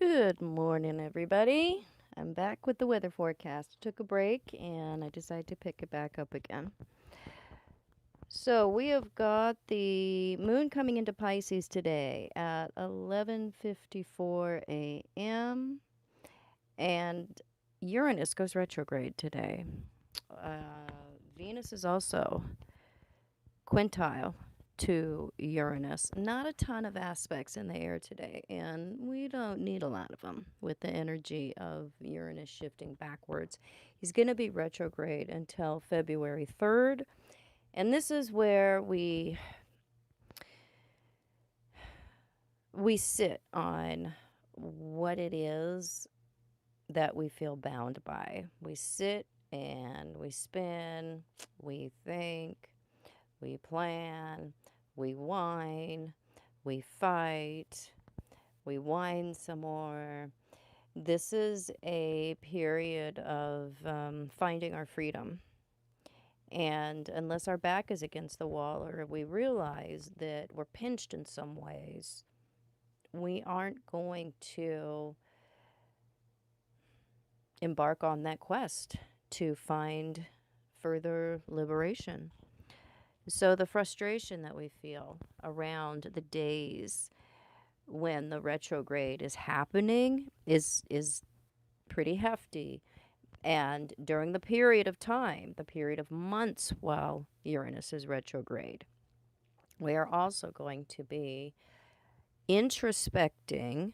Good morning, everybody. I'm back with the weather forecast. Took a break and I decided to pick it back up again. So we have got the moon coming into Pisces today at 11:54 a.m. and Uranus goes retrograde today. Uh, Venus is also quintile to Uranus. Not a ton of aspects in the air today, and we don't need a lot of them with the energy of Uranus shifting backwards. He's going to be retrograde until February 3rd, and this is where we sit on what it is that we feel bound by. We sit and we spin, we think, we plan, we whine, we fight, we whine some more. This is a period of finding our freedom. And unless our back is against the wall or we realize that we're pinched in some ways, we aren't going to embark on that quest to find further liberation. So the frustration that we feel around the days when the retrograde is happening is pretty hefty. And during the period of time, the period of months while Uranus is retrograde, we are also going to be introspecting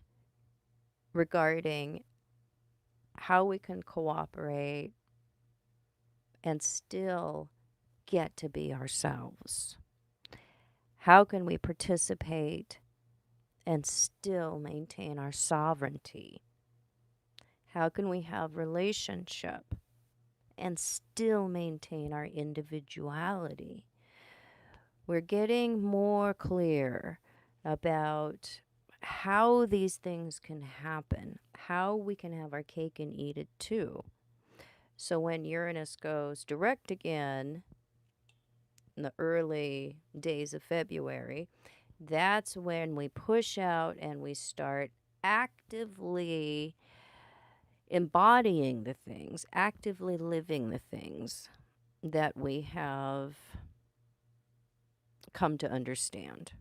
regarding how we can cooperate and still get to be ourselves. How can we participate and still maintain our sovereignty? How can we have relationship and still maintain our individuality? We're getting more clear about how these things can happen, how we can have our cake and eat it too. So when Uranus goes direct again in the early days of February, that's when we push out and we start actively embodying the things, actively living the things that we have come to understand.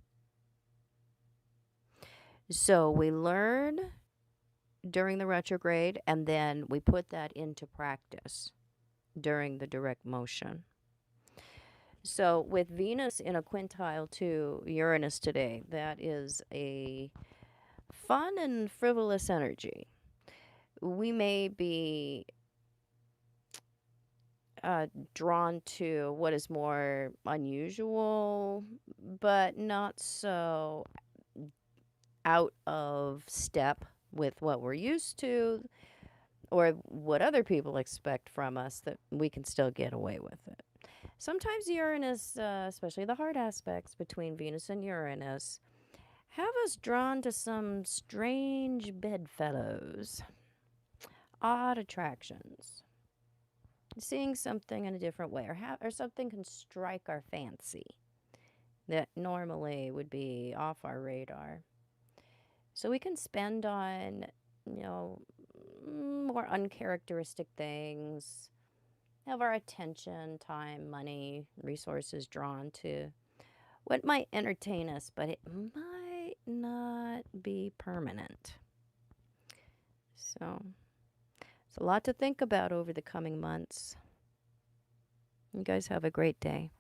So we learn during the retrograde and then we put that into practice during the direct motion. So with Venus in a quintile to Uranus today, that is a fun and frivolous energy. We may be drawn to what is more unusual, but not so out of step with what we're used to or what other people expect from us, that we can still get away with it. Sometimes Uranus, especially the hard aspects between Venus and Uranus, have us drawn to some strange bedfellows, odd attractions, seeing something in a different way, or something can strike our fancy that normally would be off our radar. So we can spend on, more uncharacteristic things, have our attention, time, money, resources drawn to what might entertain us, but it might not be permanent. So it's a lot to think about over the coming months. You guys have a great day.